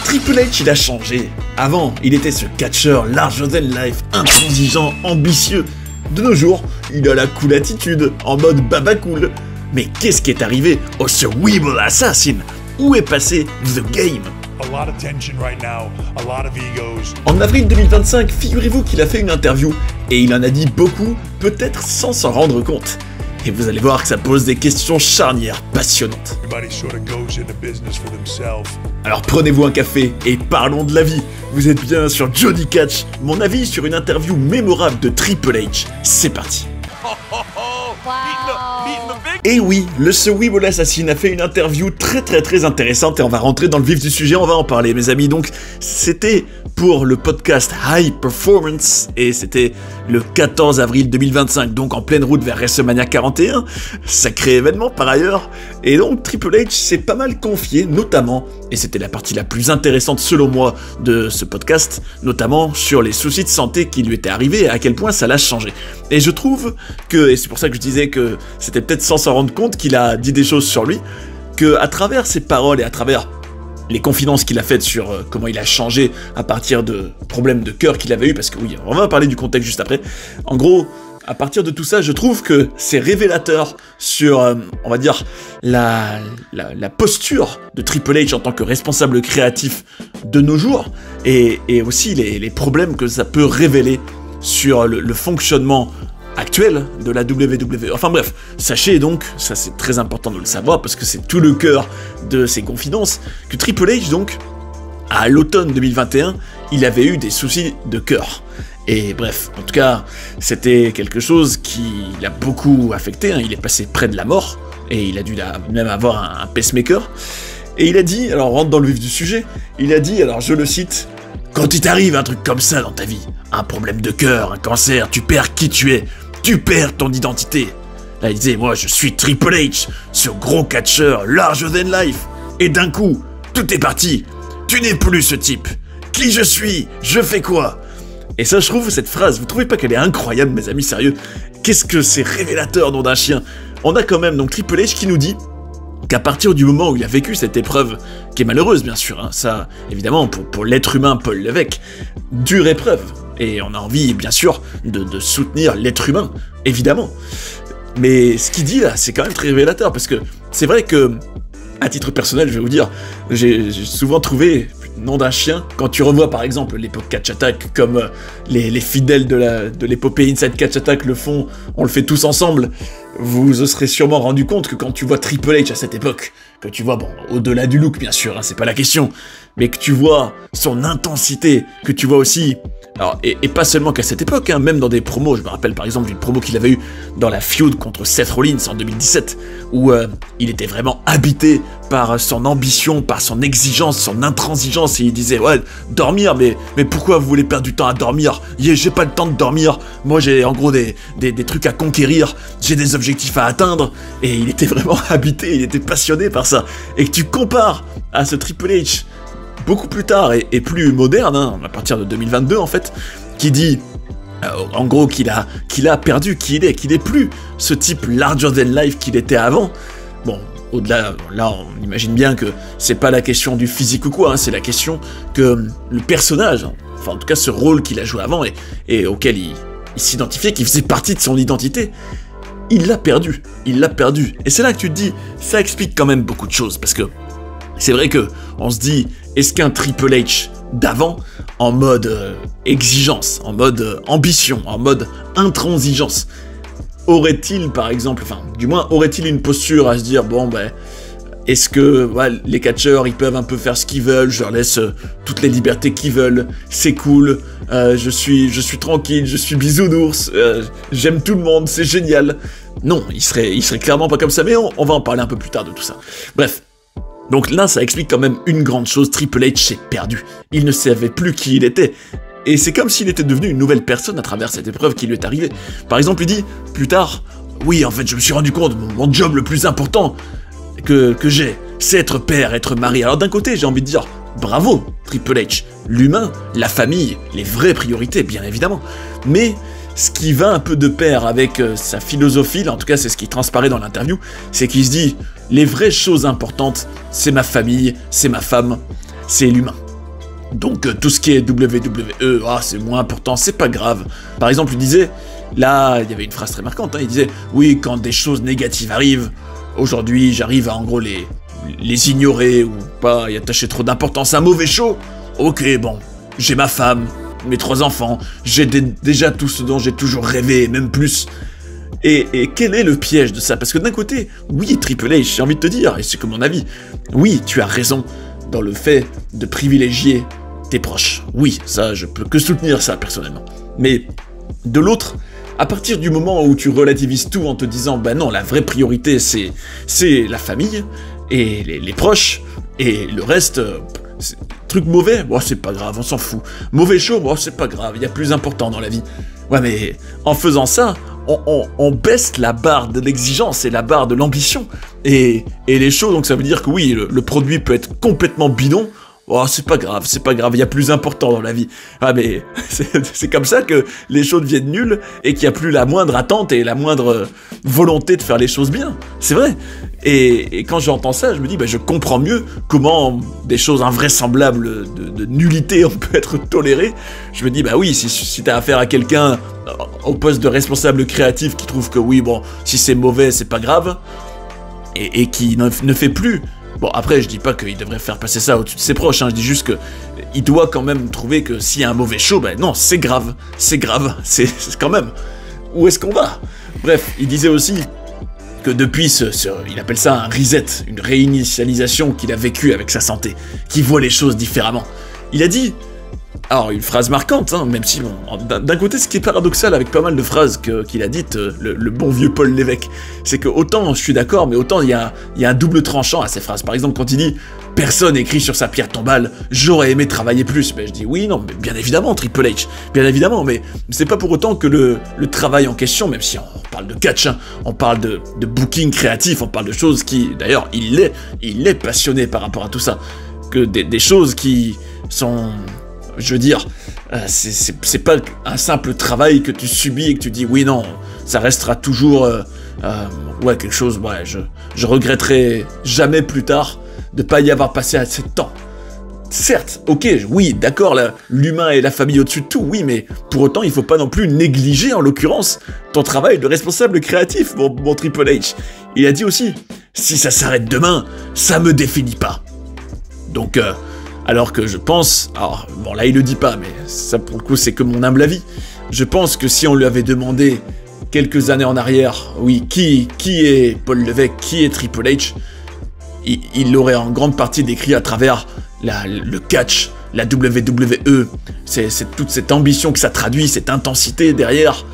Triple H, il a changé. Avant, il était ce catcheur larger than life, intransigeant, ambitieux. De nos jours, il a la cool attitude, en mode baba cool. Mais qu'est-ce qui est arrivé au Sir Weeble Assassin? Où est passé The Game? En avril 2025, figurez-vous qu'il a fait une interview, et il en a dit beaucoup, peut-être sans s'en rendre compte. Et vous allez voir que ça pose des questions charnières passionnantes. Alors prenez-vous un café et parlons de la vie. Vous êtes bien sur Johnny Catch, mon avis sur une interview mémorable de Triple H. C'est parti. Et oui, le Sir Weeble Assassin a fait une interview très intéressante et on va rentrer dans le vif du sujet, on va en parler mes amis. Donc c'était pour le podcast High Performance et c'était le 14 avril 2025, donc en pleine route vers WrestleMania 41, sacré événement par ailleurs. Et donc Triple H s'est pas mal confié, notamment, et c'était la partie la plus intéressante selon moi de ce podcast, notamment sur les soucis de santé qui lui étaient arrivés et à quel point ça l'a changé. Et je trouve que, et c'est pour ça que je disais que c'était peut-être sans s'en rendre compte qu'il a dit des choses sur lui, que à travers ses paroles et à travers les confidences qu'il a faites sur comment il a changé à partir de problèmes de cœur qu'il avait eu, parce que oui, on va parler du contexte juste après. En gros, à partir de tout ça, je trouve que c'est révélateur sur, on va dire, la posture de Triple H en tant que responsable créatif de nos jours, et aussi les problèmes que ça peut révéler sur le fonctionnement actuel de la WWE. Enfin bref, sachez donc, ça c'est très important de le savoir parce que c'est tout le cœur de ces confidences, que Triple H donc, à l'automne 2021, il avait eu des soucis de cœur. Et bref, en tout cas, c'était quelque chose qui l'a beaucoup affecté, hein. Il est passé près de la mort, et il a dû même avoir un pacemaker. Et il a dit, alors on rentre dans le vif du sujet, il a dit, alors je le cite, « Quand il t'arrive un truc comme ça dans ta vie, un problème de cœur, un cancer, tu perds qui tu es, tu perds ton identité. » Là, il disait, moi, je suis Triple H, ce gros catcheur larger than life. Et d'un coup, tout est parti. Tu n'es plus ce type. Qui je suis? Je fais quoi? Et ça, je trouve, cette phrase, vous trouvez pas qu'elle est incroyable, mes amis, sérieux? Qu'est-ce que c'est révélateur, nom d'un chien? On a quand même, donc, Triple H qui nous dit qu'à partir du moment où il a vécu cette épreuve, qui est malheureuse, bien sûr, hein, ça, évidemment, pour l'être humain Paul Lévesque, dure épreuve. Et on a envie, bien sûr, de soutenir l'être humain, évidemment. Mais ce qu'il dit là, c'est quand même très révélateur, parce que c'est vrai que, à titre personnel, je vais vous dire, j'ai souvent trouvé, nom d'un chien, quand tu revois par exemple l'époque Catch Attack, comme les fidèles de l'épopée Inside Catch Attack le font, on le fait tous ensemble, vous vous serez sûrement rendu compte que quand tu vois Triple H à cette époque, que tu vois, bon, au-delà du look bien sûr, hein, c'est pas la question, mais que tu vois son intensité, que tu vois aussi, alors, et pas seulement qu'à cette époque, hein, même dans des promos, je me rappelle par exemple d'une promo qu'il avait eue dans la feud contre Seth Rollins en 2017, où il était vraiment habité par son ambition, par son exigence, son intransigeance, et il disait, ouais, dormir, mais pourquoi vous voulez perdre du temps à dormir? J'ai pas le temps de dormir, moi j'ai en gros des trucs à conquérir, j'ai des objectifs à atteindre, et il était vraiment habité, il était passionné par ça, et que tu compares à ce Triple H, beaucoup plus tard et plus moderne, hein, à partir de 2022 en fait, qui dit en gros qu'il a perdu qui il est, qu'il n'est plus ce type larger than life qu'il était avant. Bon, au-delà, là on imagine bien que c'est pas la question du physique ou quoi, hein, c'est la question que le personnage, enfin en tout cas ce rôle qu'il a joué avant et auquel il s'identifiait, qui faisait partie de son identité, il l'a perdu. Et c'est là que tu te dis, ça explique quand même beaucoup de choses, parce que c'est vrai que on se dit, est-ce qu'un Triple H d'avant, en mode exigence, en mode ambition, en mode intransigeance, aurait-il par exemple, enfin du moins aurait-il une posture à se dire, bon ben, est-ce que ouais, les catcheurs ils peuvent un peu faire ce qu'ils veulent, je leur laisse toutes les libertés qu'ils veulent, c'est cool, je suis tranquille, je suis bisounours, j'aime tout le monde, c'est génial. Non, il serait clairement pas comme ça, mais on va en parler un peu plus tard de tout ça. Bref. Donc là, ça explique quand même une grande chose, Triple H s'est perdu. Il ne savait plus qui il était. Et c'est comme s'il était devenu une nouvelle personne à travers cette épreuve qui lui est arrivée. Par exemple, il dit, plus tard, oui, en fait, je me suis rendu compte, mon job le plus important que j'ai, c'est être père, être mari. Alors d'un côté, j'ai envie de dire, bravo, Triple H. L'humain, la famille, les vraies priorités, bien évidemment. Mais ce qui va un peu de pair avec sa philosophie, là, en tout cas c'est ce qui transparaît dans l'interview, c'est qu'il se dit, les vraies choses importantes, c'est ma famille, c'est ma femme, c'est l'humain. Donc tout ce qui est WWE, c'est moins important, c'est pas grave. Par exemple, il disait, là, il y avait une phrase très marquante, il disait, oui, quand des choses négatives arrivent, aujourd'hui, j'arrive à en gros les ignorer ou pas y attacher trop d'importance. Un mauvais show, ok, bon, j'ai ma femme, mes 3 enfants, j'ai déjà tout ce dont j'ai toujours rêvé, même plus. Et quel est le piège de ça? Parce que d'un côté, oui, Triple H, j'ai envie de te dire, et c'est comme mon avis, oui, tu as raison dans le fait de privilégier tes proches. Oui, ça, je peux que soutenir ça, personnellement. Mais, de l'autre, à partir du moment où tu relativises tout en te disant, bah non, la vraie priorité, c'est la famille, et les proches, et le reste, truc mauvais, bon, c'est pas grave, on s'en fout. Mauvais show, bon, c'est pas grave, il y a plus important dans la vie. Ouais, mais en faisant ça, on baisse la barre de l'exigence et la barre de l'ambition. Et les shows, donc ça veut dire que oui, le produit peut être complètement bidon. Oh, c'est pas grave, il y a plus important dans la vie. Ah, mais c'est comme ça que les shows deviennent nuls et qu'il n'y a plus la moindre attente et la moindre volonté de faire les choses bien. C'est vrai. Et quand j'entends ça, je me dis, bah, je comprends mieux comment des choses invraisemblables de nullité on peut être tolérées. Je me dis, bah oui, si t'as affaire à quelqu'un au poste de responsable créatif qui trouve que oui, bon, si c'est mauvais, c'est pas grave, et qui ne fait plus. Bon, après, je dis pas qu'il devrait faire passer ça au-dessus de ses proches, je dis juste que il doit quand même trouver que s'il y a un mauvais show, ben non, c'est grave, c'est quand même. Où est-ce qu'on va? Bref, il disait aussi que depuis il appelle ça un reset, une réinitialisation qu'il a vécu avec sa santé, qu'il voit les choses différemment. Il a dit, alors une phrase marquante, même si, bon, d'un côté, ce qui est paradoxal avec pas mal de phrases qu'il a dites, le bon vieux Paul Lévesque, c'est que autant je suis d'accord, mais autant il y a un double tranchant à ces phrases. Par exemple, quand il dit « Personne écrit sur sa pierre tombale, j'aurais aimé travailler plus », ben je dis « Oui, non, mais bien évidemment, Triple H, bien évidemment, mais c'est pas pour autant que le travail en question, même si on parle de catch, on parle de booking créatif, on parle de choses qui, d'ailleurs, il est passionné par rapport à tout ça, que des choses qui sont... Je veux dire, c'est pas un simple travail que tu subis et que tu dis oui, non, ça restera toujours ouais, quelque chose, ouais, je regretterai jamais plus tard de pas y avoir passé assez de temps. Certes, ok, oui, d'accord, l'humain et la famille au-dessus de tout, oui, mais pour autant, il faut pas non plus négliger, en l'occurrence, ton travail de responsable créatif, mon Triple H. Il a dit aussi, si ça s'arrête demain, ça me définit pas. Donc, alors que je pense, alors bon là il le dit pas, mais ça pour le coup c'est que mon humble avis, je pense que si on lui avait demandé quelques années en arrière, oui, qui est Paul Lévesque, qui est Triple H, il l'aurait en grande partie décrit à travers le catch, la WWE, c'est toute cette ambition que ça traduit, cette intensité derrière,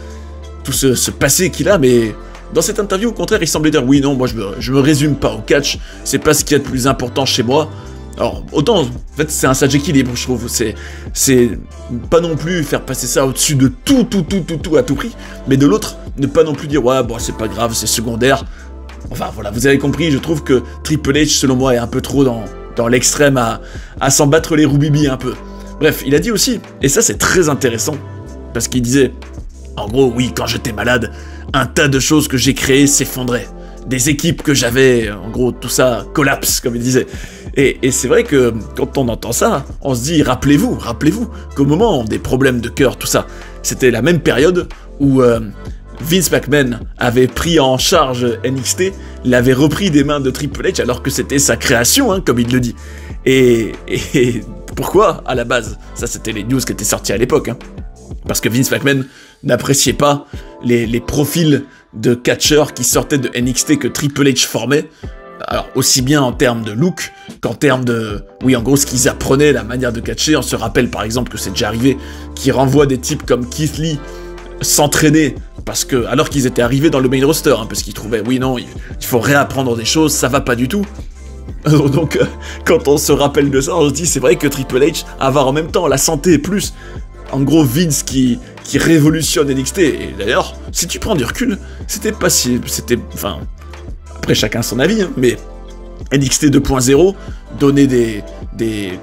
tout ce passé qu'il a, mais... Dans cette interview, au contraire, il semblait dire « Oui, non, moi je me résume pas au catch, c'est pas ce qu'il y a de plus important chez moi. » Alors, autant, en fait, c'est un sage équilibre, je trouve. C'est pas non plus faire passer ça au-dessus de tout à tout prix, mais de l'autre, ne pas non plus dire « Ouais, bon, c'est pas grave, c'est secondaire. » Enfin, voilà, vous avez compris, je trouve que Triple H, selon moi, est un peu trop dans l'extrême à s'en battre les roubibis un peu. Bref, il a dit aussi, et ça c'est très intéressant, parce qu'il disait « En gros, oui, quand j'étais malade, un tas de choses que j'ai créées s'effondraient. Des équipes que j'avais, en gros, tout ça collapse, comme il disait. » Et c'est vrai que quand on entend ça, on se dit, rappelez-vous qu'au moment des problèmes de cœur, tout ça, c'était la même période où Vince McMahon avait pris en charge NXT, l'avait repris des mains de Triple H alors que c'était sa création, comme il le dit. Et pourquoi, à la base? Ça, c'était les news qui étaient sorties à l'époque. Parce que Vince McMahon n'appréciait pas les profils de catcheurs qui sortaient de NXT que Triple H formait. Alors, aussi bien en termes de look qu'en termes de... Oui, en gros, ce qu'ils apprenaient, la manière de catcher. On se rappelle, par exemple, que c'est déjà arrivé, qu'ils renvoient des types comme Keith Lee s'entraîner, parce que, alors qu'ils étaient arrivés dans le main roster, parce qu'ils trouvaient, oui, non, il faut réapprendre des choses, ça va pas du tout. Donc, quand on se rappelle de ça, on se dit, c'est vrai que Triple H, avoir en même temps la santé plus... En gros, Vince qui révolutionne NXT, et d'ailleurs, si tu prends du recul, c'était pas si... Enfin... Après, chacun son avis, mais NXT 2.0 donnait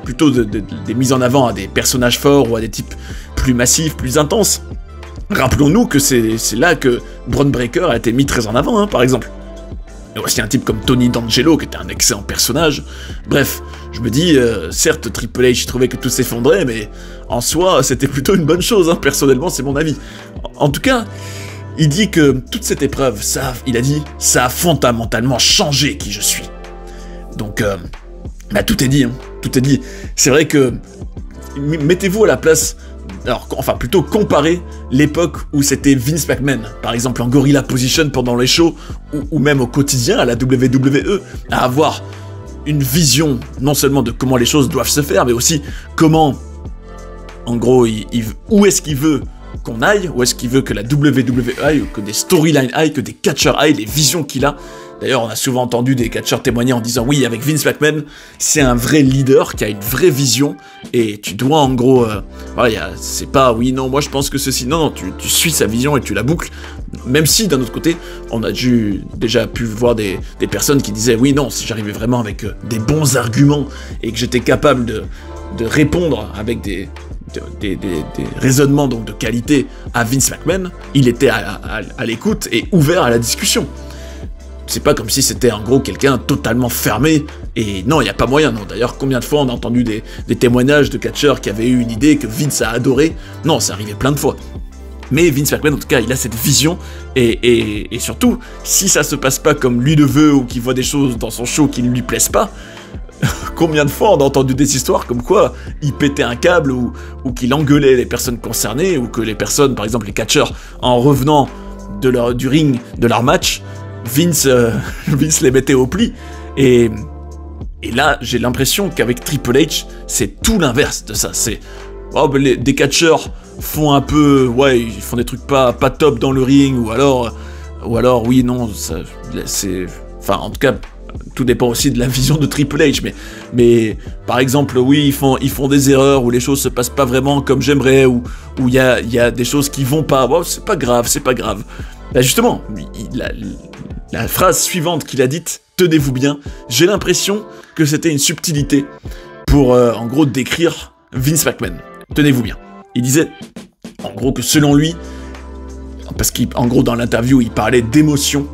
plutôt des mises en avant à des personnages forts ou à des types plus massifs, plus intenses. Rappelons-nous que c'est là que Bron Breakker a été mis très en avant, par exemple. Et aussi un type comme Tony D'Angelo, qui était un excellent personnage. Bref, je me dis, certes, Triple H trouvait que tout s'effondrait, mais en soi, c'était plutôt une bonne chose, hein. Personnellement, c'est mon avis. En tout cas, il dit que toute cette épreuve, il a dit, ça a fondamentalement changé qui je suis. Donc, bah, tout est dit, hein. Tout est dit. C'est vrai que, mettez-vous à la place... Alors, enfin, plutôt comparer l'époque où c'était Vince McMahon, par exemple en Gorilla Position pendant les shows, ou même au quotidien à la WWE, à avoir une vision non seulement de comment les choses doivent se faire, mais aussi comment, en gros, où est-ce qu'il veut qu'on aille, où est-ce qu'il veut que la WWE aille, que des storylines aillent, que des catcheurs aillent, les visions qu'il a. D'ailleurs, on a souvent entendu des catcheurs témoigner en disant « Oui, avec Vince McMahon, c'est un vrai leader qui a une vraie vision, et tu dois en gros... voilà, c'est pas « Oui, non, moi je pense que ceci... » Non, non, tu suis sa vision et tu la boucles. Même si, d'un autre côté, on a déjà pu voir des personnes qui disaient « Oui, non, si j'arrivais vraiment avec des bons arguments, et que j'étais capable de répondre avec des raisonnements donc de qualité à Vince McMahon, il était à l'écoute et ouvert à la discussion. » C'est pas comme si c'était en gros quelqu'un totalement fermé, et non, il n'y a pas moyen, non. D'ailleurs, combien de fois on a entendu des témoignages de catcheurs qui avaient eu une idée que Vince a adoré? Non, c'est arrivé plein de fois. Mais Vince McMahon, en tout cas, il a cette vision, et surtout, si ça se passe pas comme lui le veut, ou qu'il voit des choses dans son show qui ne lui plaisent pas, combien de fois on a entendu des histoires comme quoi il pétait un câble, ou qu'il engueulait les personnes concernées, ou que les personnes, par exemple les catcheurs, en revenant du ring de leur match, Vince les mettait au pli, et là j'ai l'impression qu'avec Triple H c'est tout l'inverse de ça. C'est des catcheurs font un peu, ouais, ils font des trucs pas top dans le ring, ou alors oui, non, c'est, enfin en tout cas tout dépend aussi de la vision de Triple H, mais par exemple oui, ils font des erreurs, où les choses se passent pas vraiment comme j'aimerais, où il y a des choses qui vont pas, c'est pas grave. Bah justement, la phrase suivante qu'il a dite, tenez-vous bien, j'ai l'impression que c'était une subtilité pour, en gros, décrire Vince McMahon. Tenez-vous bien. Il disait, en gros, que selon lui, parce qu'en gros, dans l'interview, il parlait d'émotion,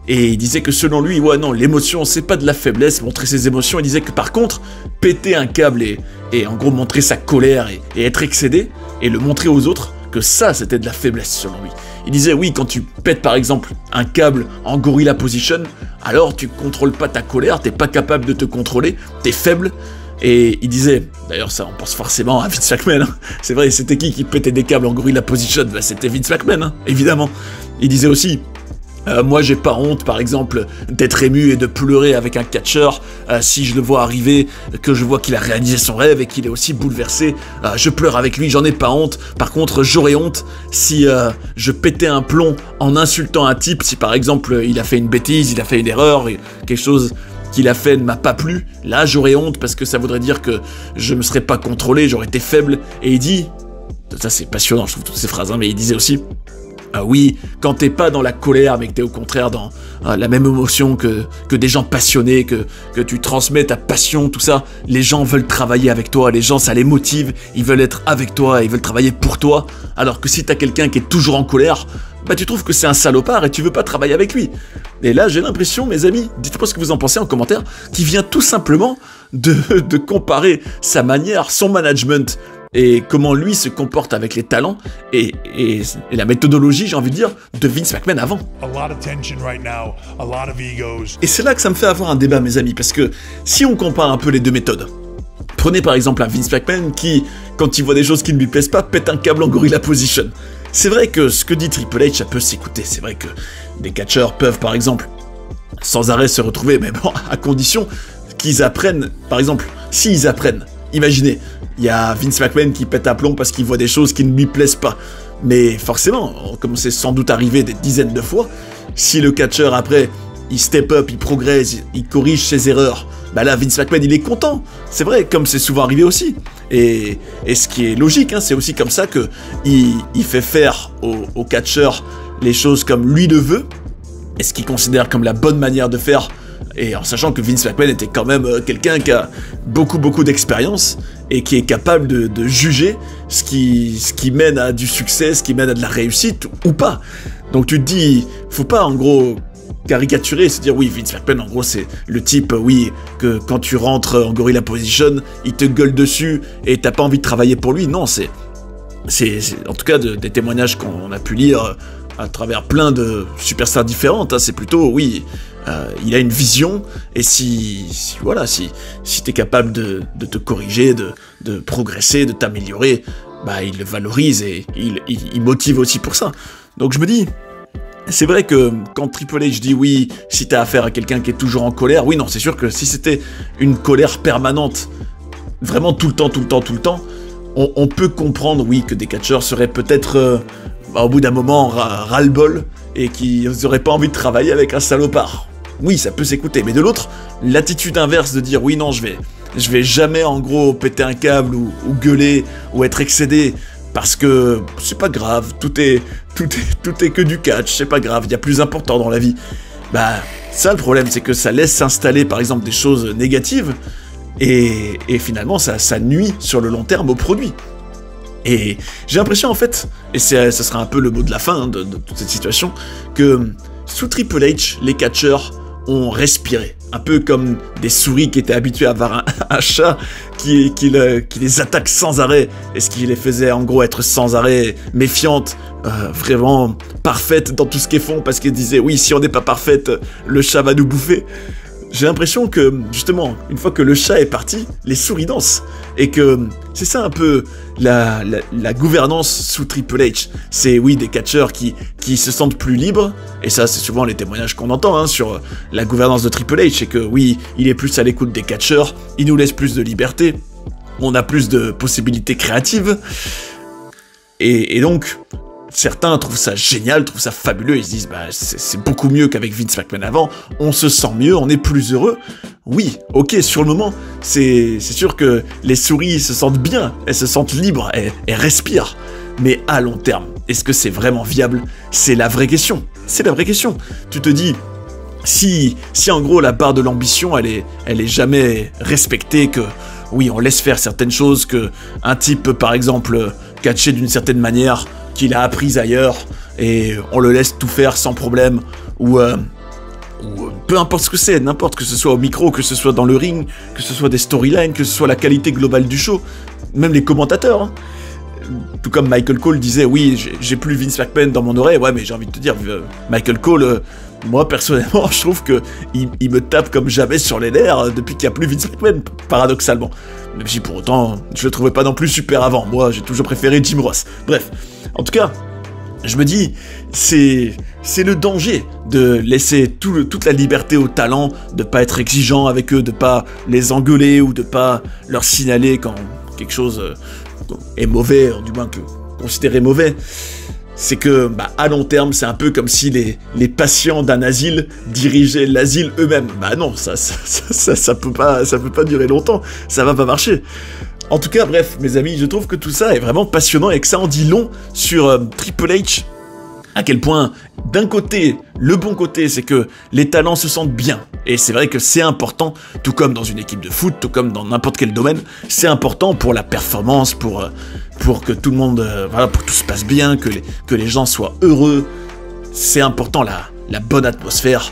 et il disait que selon lui, ouais, non, l'émotion, c'est pas de la faiblesse, montrer ses émotions. Il disait que par contre, péter un câble et en gros, montrer sa colère et être excédé, et le montrer aux autres, que ça, c'était de la faiblesse, selon lui. Il disait, oui, quand tu pètes par exemple un câble en Gorilla Position, alors tu contrôles pas ta colère, t'es pas capable de te contrôler, t'es faible. Et il disait, d'ailleurs ça on pense forcément à Vince McMahon, hein. C'est vrai, c'était qui pétait des câbles en Gorilla Position? Bah c'était Vince McMahon, hein, évidemment. Il disait aussi, moi j'ai pas honte par exemple d'être ému et de pleurer avec un catcheur si je le vois arriver, que je vois qu'il a réalisé son rêve et qu'il est aussi bouleversé, je pleure avec lui, j'en ai pas honte. Par contre j'aurais honte si je pétais un plomb en insultant un type, si par exemple il a fait une bêtise, il a fait une erreur, et quelque chose qu'il a fait ne m'a pas plu, là j'aurais honte parce que ça voudrait dire que je me serais pas contrôlé, j'aurais été faible. Et il dit, ça c'est passionnant je trouve toutes ces phrases, hein, mais il disait aussi, oui, quand t'es pas dans la colère, mais que t'es au contraire dans la même émotion que des gens passionnés, que tu transmets ta passion, tout ça, les gens veulent travailler avec toi, les gens ça les motive, ils veulent être avec toi, ils veulent travailler pour toi, alors que si t'as quelqu'un qui est toujours en colère, bah tu trouves que c'est un salopard et tu veux pas travailler avec lui. Et là j'ai l'impression, mes amis, dites-moi ce que vous en pensez en commentaire, qu'il vient tout simplement de comparer sa manière, son management, et comment lui se comporte avec les talents et la méthodologie, j'ai envie de dire, de Vince McMahon avant. Et c'est là que ça me fait avoir un débat, mes amis, parce que si on compare un peu les deux méthodes, prenez par exemple un Vince McMahon qui, quand il voit des choses qui ne lui plaisent pas, pète un câble en Gorilla Position. C'est vrai que ce que dit Triple H, ça peut s'écouter, c'est vrai que des catcheurs peuvent par exemple sans arrêt se retrouver, mais bon, à condition qu'ils apprennent, par exemple, s'ils apprennent, imaginez, il y a Vince McMahon qui pète un plomb parce qu'il voit des choses qui ne lui plaisent pas. Mais forcément, comme c'est sans doute arrivé des dizaines de fois, si le catcheur après, il step up, il progresse, il corrige ses erreurs, bah là Vince McMahon il est content. C'est vrai, comme c'est souvent arrivé aussi. Et ce qui est logique, hein, c'est aussi comme ça que il fait faire au catcheur les choses comme lui le veut, et ce qu'il considère comme la bonne manière de faire. Et en sachant que Vince McMahon était quand même quelqu'un qui a beaucoup d'expérience et qui est capable de juger ce qui mène à du succès, ce qui mène à de la réussite ou pas. Donc tu te dis, faut pas en gros caricaturer, se dire oui, Vince McMahon en gros c'est le type, oui, que quand tu rentres en Gorilla Position, il te gueule dessus et t'as pas envie de travailler pour lui. Non, c'est en tout cas des témoignages qu'on a pu lire à travers plein de superstars différentes, hein, c'est plutôt oui, il a une vision, et si t'es capable de te corriger, de progresser, de t'améliorer, bah il le valorise et il motive aussi pour ça. Donc je me dis, c'est vrai que quand Triple H dit oui, si t'as affaire à quelqu'un qui est toujours en colère, oui non, c'est sûr que si c'était une colère permanente, vraiment tout le temps, on peut comprendre, oui, que des catcheurs seraient peut-être, au bout d'un moment, ras-le-bol, et qu'ils n'auraient pas envie de travailler avec un salopard. Oui, ça peut s'écouter, mais de l'autre, l'attitude inverse de dire oui non, je vais jamais en gros péter un câble ou gueuler ou être excédé parce que c'est pas grave, tout est que du catch, c'est pas grave, il y a plus important dans la vie. Bah ça le problème, c'est que ça laisse s'installer par exemple des choses négatives et finalement ça nuit sur le long terme au produit. Et j'ai l'impression en fait, et ça sera un peu le mot de la fin hein, de toute cette situation, que sous Triple H, les catcheurs ont respiré. Un peu comme des souris qui étaient habituées à avoir un chat qui les attaque sans arrêt, et ce qui les faisait en gros être sans arrêt méfiantes, vraiment parfaites dans tout ce qu'elles font, parce qu'elles disaient oui, si on n'est pas parfaite, le chat va nous bouffer. J'ai l'impression que, justement, une fois que le chat est parti, les souris dansent. Et que c'est ça un peu la gouvernance sous Triple H. C'est, oui, des catcheurs qui se sentent plus libres. Et ça, c'est souvent les témoignages qu'on entend hein, sur la gouvernance de Triple H. C'est que, oui, il est plus à l'écoute des catcheurs, il nous laisse plus de liberté, on a plus de possibilités créatives. Et donc... certains trouvent ça génial, trouvent ça fabuleux, ils se disent bah c'est beaucoup mieux qu'avec Vince McMahon avant, on se sent mieux, on est plus heureux. Oui, ok, sur le moment, c'est sûr que les souris se sentent bien, elles se sentent libres, elles respirent. Mais à long terme, est-ce que c'est vraiment viable? C'est la vraie question. C'est la vraie question. Tu te dis, si en gros la barre de l'ambition, elle est jamais respectée, que oui, on laisse faire certaines choses, que un type peut par exemple catcher d'une certaine manière, qu'il a appris ailleurs, et on le laisse tout faire sans problème, ou peu importe ce que c'est, n'importe, que ce soit au micro, que ce soit dans le ring, que ce soit des storylines, que ce soit la qualité globale du show, même les commentateurs, hein. Tout comme Michael Cole disait, oui, j'ai plus Vince McMahon dans mon oreille, ouais, mais j'ai envie de te dire, Michael Cole, moi personnellement, je trouve que il me tape comme jamais sur les nerfs depuis qu'il n'y a plus Vince McMahon, paradoxalement. Même si pour autant, je le trouvais pas non plus super avant, moi j'ai toujours préféré Jim Ross. Bref, en tout cas, je me dis, c'est le danger de laisser toute la liberté aux talents, de pas être exigeant avec eux, de pas les engueuler ou de pas leur signaler quand quelque chose est mauvais, du moins considéré mauvais. C'est que, bah, à long terme, c'est un peu comme si les patients d'un asile dirigeaient l'asile eux-mêmes. Bah non, ça peut pas durer longtemps, ça va pas marcher. En tout cas, bref, mes amis, je trouve que tout ça est vraiment passionnant et que ça en dit long sur Triple H. À quel point, d'un côté, le bon côté, c'est que les talents se sentent bien. Et c'est vrai que c'est important, tout comme dans une équipe de foot, tout comme dans n'importe quel domaine, c'est important pour la performance, pour que tout le monde, voilà, pour que tout se passe bien, que les gens soient heureux. C'est important la bonne atmosphère,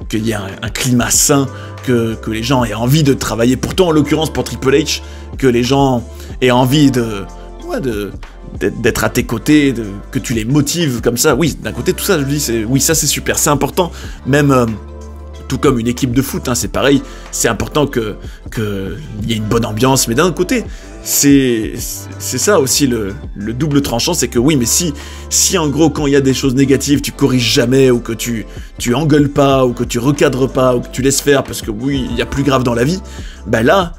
qu'il y ait un climat sain, que les gens aient envie de travailler. Pourtant, en l'occurrence, pour Triple H, que les gens aient envie d'être à tes côtés, que tu les motives comme ça. Oui, d'un côté, tout ça, je dis, oui, ça c'est super, c'est important, même tout comme une équipe de foot, hein, c'est pareil, c'est important qu'il y ait une bonne ambiance, mais d'un autre côté, c'est ça aussi le double tranchant, c'est que oui, mais si en gros, quand il y a des choses négatives, tu corriges jamais, ou que tu engueules pas, ou que tu recadres pas, ou que tu laisses faire, parce que oui, il y a plus grave dans la vie, ben là,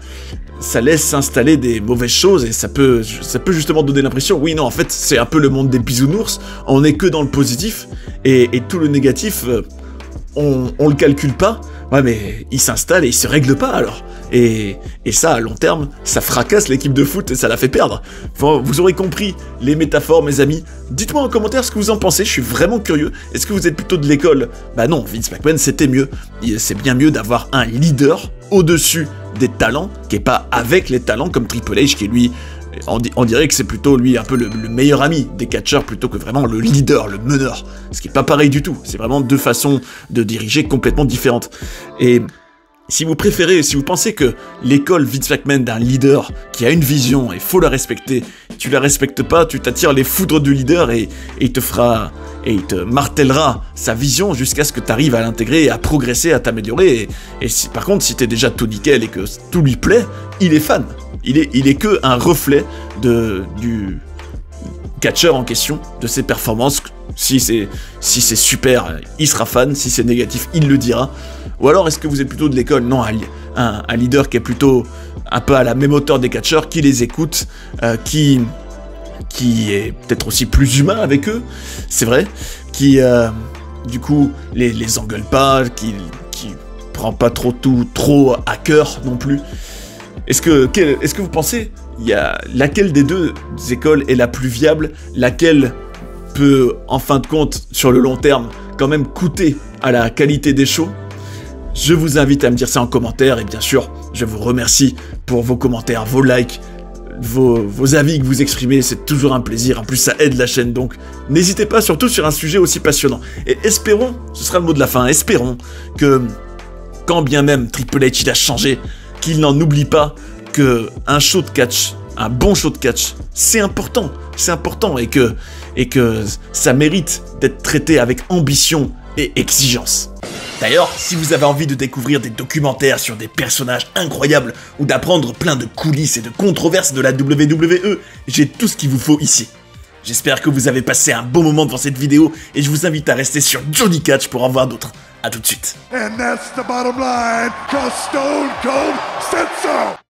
ça laisse s'installer des mauvaises choses et ça peut justement donner l'impression, oui, non, en fait, c'est un peu le monde des bisounours, on est que dans le positif, et tout le négatif, on le calcule pas, ouais, mais il s'installe et il se règle pas alors. Et ça, à long terme, ça fracasse l'équipe de foot et ça la fait perdre. Enfin, vous aurez compris les métaphores, mes amis. Dites-moi en commentaire ce que vous en pensez, je suis vraiment curieux. Est-ce que vous êtes plutôt de l'école? Bah non, Vince McMahon, c'était mieux. C'est bien mieux d'avoir un leader au-dessus des talents, qui est pas avec les talents, comme Triple H, qui lui On dirait que c'est plutôt lui un peu le meilleur ami des catcheurs plutôt que vraiment le leader, le meneur. Ce qui est pas pareil du tout. C'est vraiment deux façons de diriger complètement différentes. Et si vous préférez, si vous pensez que l'école Vince McMahon d'un leader qui a une vision et faut la respecter, tu la respectes pas, tu t'attires les foudres du leader et il te martèlera sa vision jusqu'à ce que tu arrives à l'intégrer, à progresser, à t'améliorer. Par contre, si t'es déjà tout nickel et que tout lui plaît, il est fan. Il est que un reflet du catcheur en question, de ses performances. Si c'est super, il sera fan. Si c'est négatif, il le dira. Ou alors, est-ce que vous êtes plutôt de l'école? Non, un leader qui est plutôt un peu à la même hauteur des catcheurs, qui les écoute, qui est peut-être aussi plus humain avec eux, c'est vrai, qui, du coup, les engueule pas, qui prend pas trop à cœur non plus. Est-ce que vous pensez, laquelle des deux écoles est la plus viable, laquelle peut, en fin de compte, sur le long terme, quand même coûter à la qualité des shows? Je vous invite à me dire ça en commentaire, et bien sûr, je vous remercie pour vos commentaires, vos likes, vos avis que vous exprimez, c'est toujours un plaisir, en plus ça aide la chaîne, donc n'hésitez pas, surtout sur un sujet aussi passionnant. Et espérons, ce sera le mot de la fin, espérons que, quand bien même Triple H il a changé, qu'il n'en oublie pas que un show de catch, un bon show de catch, c'est important, et que ça mérite d'être traité avec ambition et exigence. D'ailleurs, si vous avez envie de découvrir des documentaires sur des personnages incroyables ou d'apprendre plein de coulisses et de controverses de la WWE, j'ai tout ce qu'il vous faut ici. J'espère que vous avez passé un bon moment devant cette vidéo et je vous invite à rester sur Johnny Catch pour en voir d'autres. A tout de suite. And that's the bottom line, 'cause Stone Cold said so.